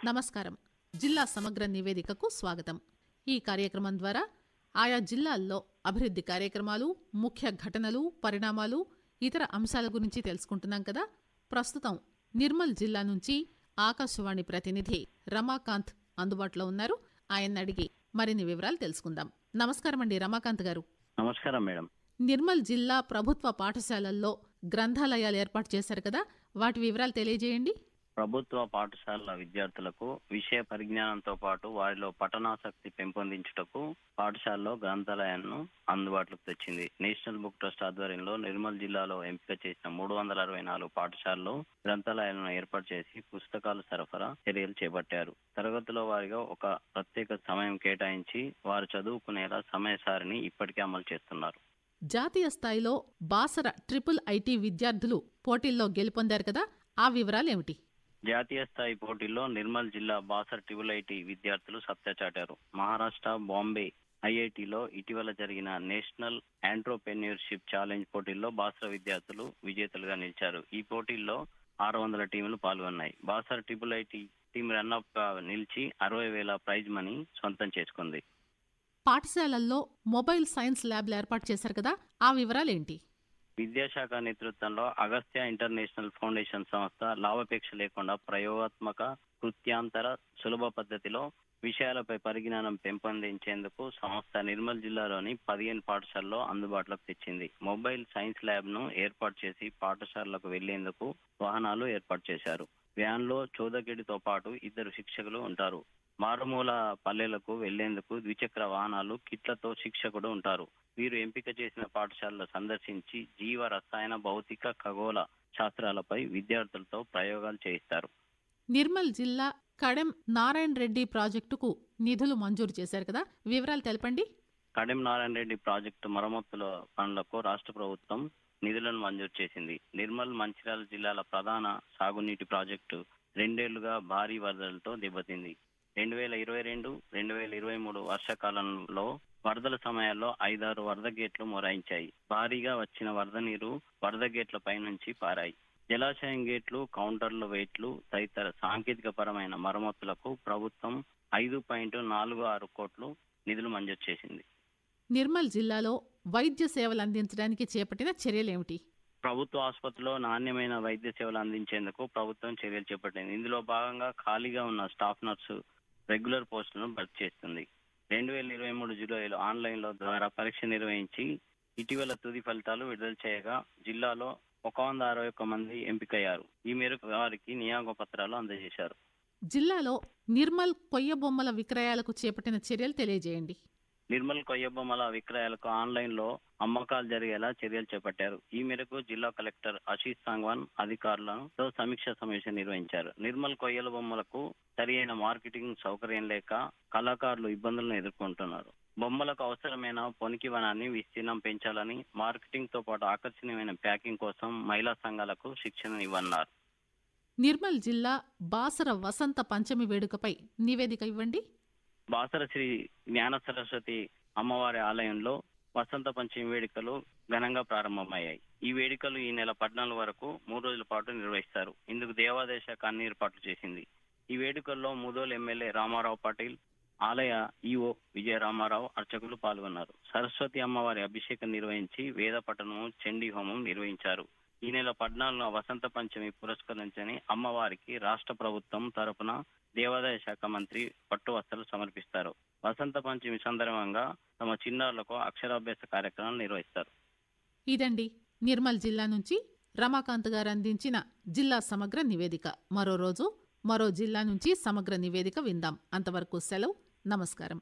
నమస్కారం. జిల్లా సమగ్ర నివేదికకు స్వాగతం. ఈ కార్యక్రమం ద్వారా ఆయా జిల్లాల్లో అభివృద్ధి కార్యక్రమాలు, ముఖ్య ఘటనలు, పరిణామాలు, ఇతర అంశాల గురించి తెలుసుకుంటున్నాం కదా. ప్రస్తుతం నిర్మల్ జిల్లా నుంచి ఆకాశవాణి ప్రతినిధి రమాకాంత్ అందుబాటులో ఉన్నారు. ఆయన అడిగి మరిన్ని వివరాలు తెలుసుకుందాం. నమస్కారం అండి రమాకాంత్ గారు. నమస్కారం మేడం. నిర్మల్ జిల్లా ప్రభుత్వ పాఠశాలల్లో గ్రంథాలయాలు ఏర్పాటు చేశారు కదా, వాటి వివరాలు తెలియజేయండి. ప్రభుత్వ పాఠశాలల విద్యార్థులకు విషయ పరిజ్ఞానంతో పాటు వారిలో పఠనాసక్తి పెంపొందించుటకు పాఠశాలలో గ్రంథాలయాలను అందుబాటులోకి తెచ్చింది. నేషనల్ బుక్ ట్రస్ట్ ఆధ్వర్యంలో నిర్మల్ జిల్లాలో ఎంపిక చేసిన 364 పాఠశాలలో గ్రంథాలయాలను ఏర్పాటు చేసి పుస్తకాలు సరఫరా చర్యలు చేపట్టారు. తరగతిలో వారిగా ఒక ప్రత్యేక సమయం కేటాయించి వారు చదువుకునేలా సమయ సారిని ఇప్పటికే అమలు చేస్తున్నారు. జాతీయ స్థాయిలో బాసర IIIT విద్యార్థులు పోటీల్లో గెలుపొందారు కదా, ఆ వివరాలు ఏమిటి? జాతీయ స్థాయి పోటీల్లో నిర్మల్ జిల్లా బాసర్ IIIT విద్యార్థులు సత్తా చాటారు. మహారాష్ట్ర, బాంబే IITలో ఇటీవల జరిగిన నేషనల్ ఎంట్రప్రెన్యూర్షిప్ ఛాలెంజ్ పోటీల్లో బాసర్ విద్యార్థులు విజేతలుగా నిలిచారు. ఈ పోటీల్లో 600 టీములు పాల్గొన్నాయి. బాసర్ IIIT టీం రన్అప్ గా నిలిచి 60,000 ప్రైజ్ మనీ సొంతం చేసుకుంది. పాఠశాలల్లో మొబైల్ సైన్స్ ల్యాబ్లు ఏర్పాటు చేశారు కదా, ఆ వివరాలు ఏంటి? విద్యాశాఖ నేతృత్వంలో అగస్త్య ఇంటర్నేషనల్ ఫౌండేషన్ సంస్థ లాభాపేక్ష లేకుండా ప్రయోగాత్మక, కృత్యాంతర, సులభ పద్ధతిలో విషయాలపై పరిజ్ఞానం పెంపొందించేందుకు సంస్థ నిర్మల్ జిల్లాలోని 15 పాఠశాలలో అందుబాటులోకి తెచ్చింది. మొబైల్ సైన్స్ ల్యాబ్ ను ఏర్పాటు చేసి పాఠశాలలకు వెళ్లేందుకు వాహనాలు ఏర్పాటు చేశారు. వ్యాన్లో చోదగిడితో పాటు 2 శిక్షకులు ఉంటారు. మారుమూల పల్లెలకు వెళ్లేందుకు ద్విచక్ర వాహనాలు, కిట్లతో శిక్షకుడు ఉంటారు. వీరు ఎంపిక చేసిన పాఠశాలలో సందర్శించి జీవ, రసాయన, భౌతిక, ఖగోళ శాస్త్రాలపై విద్యార్థులతో ప్రయోగాలు చేయిస్తారు. నిర్మల్ జిల్లా కడెం నారాయణ రెడ్డి ప్రాజెక్టుకు నిధులు మంజూరు చేశారు కదా, వివరాలు తెలపండి. కడెం నారాయణ రెడ్డి ప్రాజెక్టు మరమ్మతుల పనులకు రాష్ట్ర ప్రభుత్వం నిధులను మంజూరు చేసింది. నిర్మల్, మంచిర్యాల జిల్లాల ప్రధాన సాగునీటి ప్రాజెక్టు 2 ఏళ్లుగా భారీ వరదలతో దెబ్బతింది. 2022-2023 వర్షాకాలంలో వరదల సమయాల్లో 5-6 వరద గేట్లు మొరాయించాయి. భారీగా వచ్చిన వరద నీరు వరద గేట్ల పై నుంచి పారాయి. జలాశయం గేట్లు, కౌంటర్ల వెయిట్లు తదితర సాంకేతిక పరమైన మరమ్మతులకు ప్రభుత్వం 5.46 కోట్లు నిధులు మంజూరు చేసింది. నిర్మల్ జిల్లాలో వైద్య సేవలు అందించడానికి చేపట్టిన చర్యలేమిటి? ప్రభుత్వ ఆసుపత్రిలో నాణ్యమైన వైద్య సేవలు అందించేందుకు ప్రభుత్వం చర్యలు చేపట్టింది. ఇందులో భాగంగా ఖాళీగా ఉన్న స్టాఫ్ నర్సు రెగ్యులర్ పోస్టులను భర్తీ చేస్తుంది. 2023 జూలైలో ఆన్లైన్లో ద్వారా పరీక్ష నిర్వహించి ఇటీవల తుది ఫలితాలు విడుదల చేయగా జిల్లాలో 161 మంది ఎంపికయ్యారు. ఈ మేరకు వారికి నియామక పత్రాలు అందజేశారు. జిల్లాలో నిర్మల్ కొయ్య బొమ్మల విక్రయాలకు చేపట్టిన చర్యలు తెలియజేయండి. నిర్మల్ కొయ్య బొమ్మల విక్రయాలకు ఆన్లైన్లో అమ్మకాలు జరిగేలా చర్యలు చేపట్టారు. ఈ మేరకు జిల్లా కలెక్టర్ ఆశీష్ సాంగ్వాన్ అధికారులతో సమీక్ష సమావేశం నిర్వహించారు. నిర్మల్ కొయ్యల బొమ్మలకు సరియైన మార్కెటింగ్ సౌకర్యం లేక కళాకారులు ఇబ్బందులను ఎదుర్కొంటున్నారు. బొమ్మలకు అవసరమైన పొనికి వనాన్ని విస్తీర్ణం పెంచాలని, మార్కెటింగ్ తో పాటు ఆకర్షణీయమైన ప్యాకింగ్ కోసం మహిళా సంఘాలకు శిక్షణ ఇవ్వన్నారు. నిర్మల్ జిల్లా బాసర వసంత పంచమి వేడుకపై నివేదిక ఇవ్వండి. బాసర శ్రీ జ్ఞాన సరస్వతి అమ్మవారి ఆలయంలో వసంత పంచమి వేడుకలు ఘనంగా ప్రారంభమయ్యాయి. ఈ వేడుకలు ఈ నెల 14 వరకు 3 రోజుల పాటు నిర్వహిస్తారు. ఇందుకు దేవాదాయ శాఖ అన్ని ఏర్పాట్లు చేసింది. ఈ వేడుకల్లో ముదోల్ ఎమ్మెల్యే రామారావు పాటిల్, ఆలయ ఈఓ విజయ రామారావు, అర్చకులు పాల్గొన్నారు. సరస్వతి అమ్మవారి అభిషేకం నిర్వహించి వేద పఠనము, చండీ హోమం నిర్వహించారు. ఈ నెల 14 వసంత పంచమి పురస్కరించని అమ్మవారికి రాష్ట్ర ప్రభుత్వం తరపున దేవాదాయ శాఖ మంత్రి పట్టు వస్త్రాలు సమర్పిస్తారు. వసంత పంచమి సందర్భంగా తమ చిన్నారులకు అక్షరాభ్యాస కార్యక్రమాలు నిర్వహిస్తారు. ఇదండి నిర్మల్ జిల్లా నుంచి రమాకాంత్ గారు అందించిన జిల్లా సమగ్ర నివేదిక. మరో రోజు మరో జిల్లా నుంచి సమగ్ర నివేదిక విందాం. అంతవరకు సెలవు. నమస్కారం.